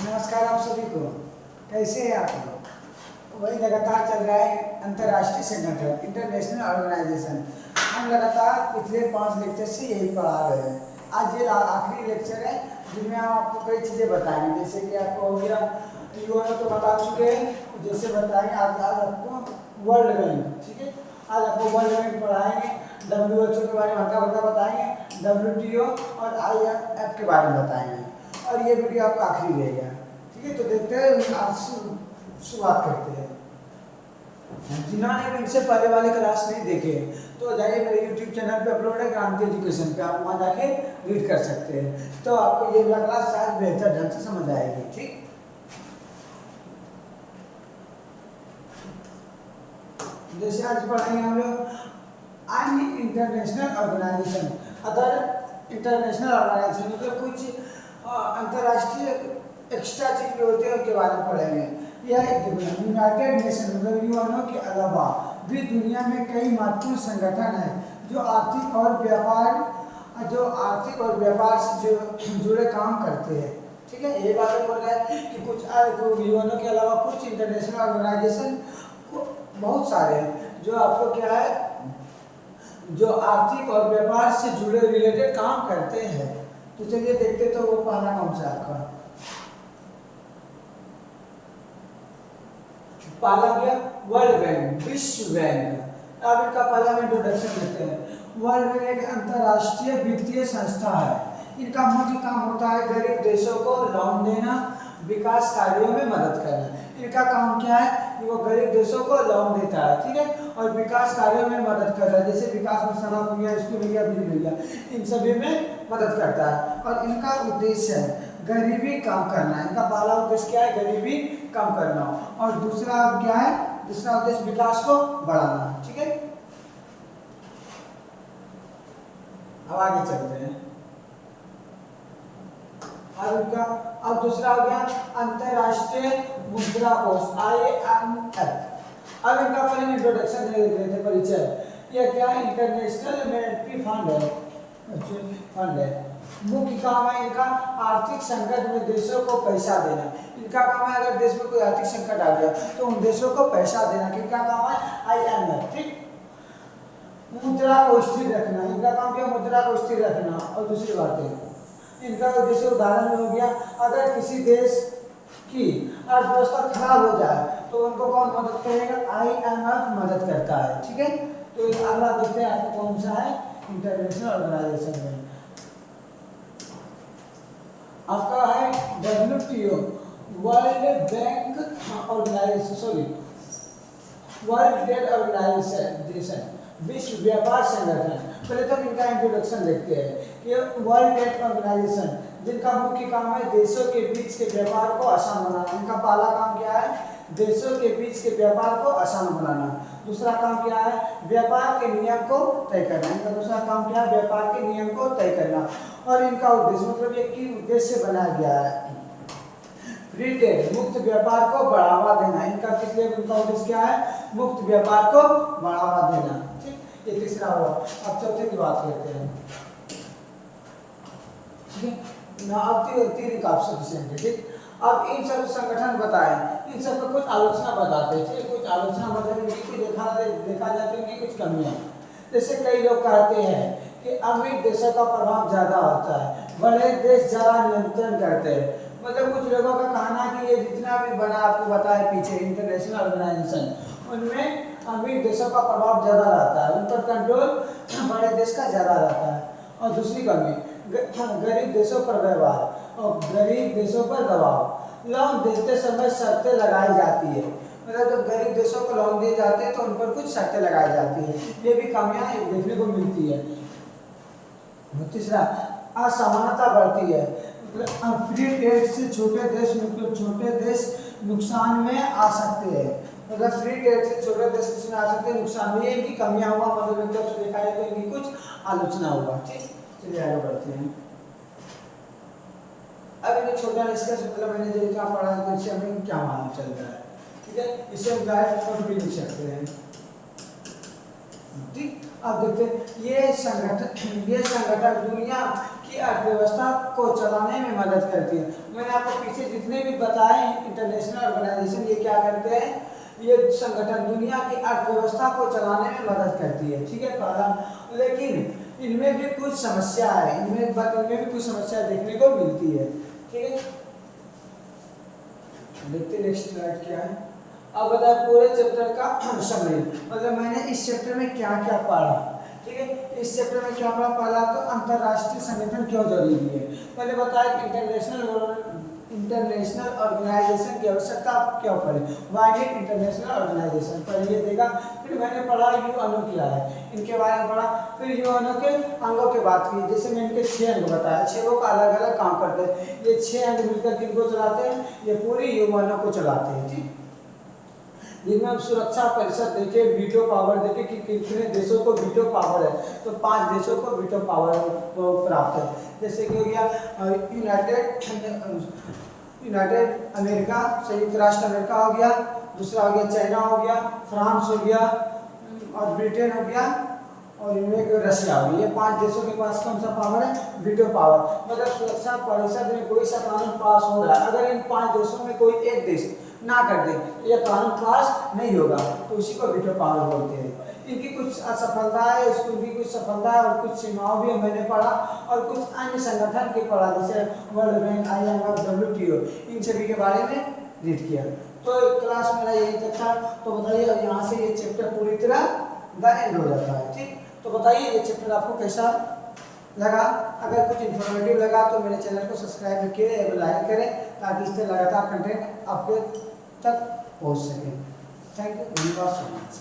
नमस्कार आप सभी को। कैसे हैं आप लोग? वही लगातार चल रहा है अंतर्राष्ट्रीय संगठन इंटरनेशनल ऑर्गेनाइजेशन। हम लगातार पिछले 5 लेक्चर से यही पढ़ा रहे हैं। आज ये आखिरी लेक्चर है जिनमें हम आपको कई चीज़ें बताएंगे, जैसे कि आपको हो गया यूएनओ तो बता चुके हैं, जैसे बताएंगे आज आपको वर्ल्ड बैंक, ठीक है। आज आपको वर्ल्ड बैंक पढ़ाएंगे, WHO के बारे में हल्का बताएंगे, WTO और IMF के बारे में बताएंगे, और ये वीडियो आपका आखिरी रहेगा, ठीक है। तो देखते हैं, आज शुरुआत करते हैं। जिन्होंने इनसे पहले वाले क्लास नहीं देखे तो जाइए, मेरे YouTube चैनल पे अपलोड है क्रांति एजुकेशन पे, आप वहाँ जाके रीड कर सकते हैं, तो आपको ये वाला क्लास शायद बेहतर ढंग से समझ आएगी, ठीक। जैसे आज पढ़ेंगे हम लोग international organisation, other international organisation, मतलब कुछ अंतर्राष्ट्रीय एक्स्ट्रा चीज जो होते हैं उनके बारे में पढ़ेंगे। यह यूनाइटेड नेशन मतलब यूएनओ के अलावा भी दुनिया में कई महत्वपूर्ण संगठन हैं जो आर्थिक और व्यापार से जुड़े काम करते हैं, ठीक है। ये बात बोल रहा है कि कुछ यूएनओ के अलावा कुछ इंटरनेशनल ऑर्गेनाइजेशन बहुत सारे हैं जो आपको क्या है, जो आर्थिक और व्यापार से जुड़े रिलेटेड काम करते हैं। तो चलिए देखते, तो वो पहला कौन सा आपका पहला गया वर्ल्ड बैंक, विश्व बैंक। अब इनका पहला में इंट्रोडक्शन देते हैं। वर्ल्ड बैंक एक अंतर्राष्ट्रीय वित्तीय संस्था है। इनका मुख्य काम होता है गरीब देशों को लोन देना, विकास कार्यों में मदद करना। इनका काम क्या है कि वो गरीब देशों को लोन देता है, ठीक है, और विकास कार्यों में मदद कर रहा है, जैसे विकास में सड़क हो गया, स्कूल हो गया, बिजली हो गया, इन सभी में मदद करता है। और इनका उद्देश्य है गरीबी कम करना। इनका पहला उद्देश्य क्या है? गरीबी कम करना। और दूसरा क्या है? दूसरा उद्देश्य विकास को बढ़ाना, ठीक है। अब आगे चलते हैं। अब दूसरा हो गया अंतरराष्ट्रीय मुद्रा कोष, IMF। अब इनका पहले इंट्रोडक्शन दे देते थे, परिचय। यह क्या है? इंटरनेशनल मॉनेटरी फंड है। मुख्य काम है इनका आर्थिक संकट में देशों को पैसा देना। इनका काम है अगर देश में कोई आर्थिक संकट आ गया तो उन देशों को पैसा देना। किनका काम है? IMF, ठीक। मुद्रा को स्थिर रखना। इनका काम क्या? मुद्रा को स्थिर रखना। और दूसरी बात है इनका जैसे उदाहरण में हो गया, अगर किसी देश की अर्थव्यवस्था खराब हो जाए तो उनको कौन मदद करेगा? IMF मदद करता है, ठीक है। तो अगला देखते हैं आपको कौन सा है इंटरनेशनल ऑर्गेनाइजेशन में। आपका है WTO, world bank organisation, sorry world trade organisation, विश्व व्यापार संगठन। पहले तो इनका इंट्रोडक्शन देखते हैं कि वर्ल्ड ट्रेड ऑर्गेनाइजेशन जिनका मुख्य काम है देशों के बीच के व्यापार को आसान बनाना। इनका पहला काम क्या है? देशों के बीच के व्यापार को आसान बनाना। दूसरा काम क्या है? व्यापार के नियम को तय करना। इनका दूसरा काम क्या है? व्यापार के नियम को तय करना। और इनका उद्देश्य मतलब ये किस उद्देश्य से बनाया गया है? फ्री ट्रेड, मुक्त व्यापार को बढ़ावा देना। इनका किस लिए इनका उद्देश्य क्या है? मुक्त व्यापार को बढ़ावा देना, ठीक। ये तीसरा हुआ। अब चौथे की बात करते हैं, ठीक है ना। अब तीन का सफिशिएंट है, ठीक। अब इन सब संगठन बताएं, इन सब को कुछ आलोचना बताते हैं, ठीक। कुछ आलोचना मतलब इनकी देखा जाता है कि कुछ कमियां। जैसे कई लोग कहते हैं कि अमीर देशों का प्रभाव ज्यादा होता है, बड़े देश ज्यादा नियंत्रण करते हैं। मतलब कुछ लोगों का कहना है कि ये जितना भी बना आपको बताया पीछे इंटरनेशनल ऑर्गेनाइजेशन, उनमें अमीर देशों का प्रभाव ज्यादा रहता है, उन पर कंट्रोल बड़े देश का ज्यादा रहता है। और दूसरी कमी गरीब देशों पर व्यवहार और गरीब देशों पर दबाव। लोन देते समय शर्तें लगाई जाती है, मतलब जब गरीब देशों को लोन दिए जाते हैं तो उन पर कुछ शर्तें लगाई जाती है। ये भी कमियां देखने को मिलती है। तीसरा असमानता बढ़ती है, मतलब फ्री ट्रेड से छोटे देश नुकसान में आ सकते हैं। मतलब फ्री ट्रेड से छोटे देश में आ सकते हैं नुकसान में। ये इनकी कमियां हुआ, मतलब एकदम से देखा है तो इनकी कुछ आलोचना हुआ, ठीक। चलिए आगे बढ़ते हैं। अब इन्हें छोटा डिस्कस मतलब मैंने जो क्या पढ़ा है इससे हमें क्या मालूम चल रहा है, ठीक है। इससे हम डायरेक्ट नोट भी लिख सकते हैं, ठीक। अब देखते हैं ये संगठन दुनिया कि अर्थव्यवस्था को चलाने में मदद करती है। मैंने आपको पीछे जितने भी बताए इंटरनेशनल ऑर्गेनाइजेशन ये क्या करते हैं, ये संगठन दुनिया की अर्थव्यवस्था को चलाने में मदद करती है, ठीक है पहला। लेकिन इनमें भी कुछ समस्या है, इनमें भी कुछ समस्या देखने को मिलती है, ठीक है। देखते नेक्स्ट स्लाइड क्या है। अब बताए पूरे चैप्टर का समरी, मतलब मैंने इस चैप्टर में क्या क्या पढ़ा, ठीक है। इस चैप्टर में क्या पढ़ा, पहला तो अंतरराष्ट्रीय संगठन क्यों जरूरी है, पहले बताया इंटरनेशनल ऑर्गेनाइजेशन की आवश्यकता क्यों पड़ी, व्हाई नीड इंटरनेशनल ऑर्गेनाइजेशन, पहले ये देखा। फिर मैंने पढ़ा यूएनओ क्या है, इनके बारे में पढ़ा। फिर यूएनओ के अंगों की बात की, जैसे मैं इनके 6 अंग बताया, 6 का अलग अलग काम करते हैं। ये 6 अंग मिलकर किनको चलाते हैं, ये पूरी यूएनओ को चलाते हैं, ठीक। जिनमें हम सुरक्षा परिषद देखे, वीटो पावर देखे कि कितने देशों को वीटो पावर है, तो 5 देशों को वीटो पावर प्राप्त है। जैसे कि हो गया यूनाइटेड अमेरिका, संयुक्त राष्ट्र अमेरिका हो गया, दूसरा हो गया चाइना हो गया, फ्रांस हो गया और ब्रिटेन हो गया, और इनमें रशिया हो गया। ये 5 देशों के पास कौन सा पावर है, वीटो पावर। मतलब सुरक्षा परिषद में कोई सा कानून पास हो रहा है, अगर इन 5 देशों में कोई एक देश ना कर दे ये कानून पास नहीं होगा, तो उसी को वीटो पावर बोलते हैं। इनकी कुछ असफलताएं, उसकी भी कुछ सफलताएं और कुछ सीमाओं भी मैंने पढ़ा, और कुछ अन्य संगठन के पढ़ा, जैसे वर्ल्ड बैंक, IMF, WTO, इन सभी के बारे में रीड किया। तो क्लास मेरा यही तक था। तो बताइए अब यहाँ से ये चैप्टर पूरी तरह द एंड हो जाता है, ठीक। तो बताइए ये चैप्टर आपको कैसा लगा। अगर कुछ इन्फॉर्मेटिव लगा तो मेरे चैनल को सब्सक्राइब करें, लाइक करें, ताकि इससे लगातार कंटेंट आपके तक पहुँच सके। थैंक यू, धन्यवाद सो मच।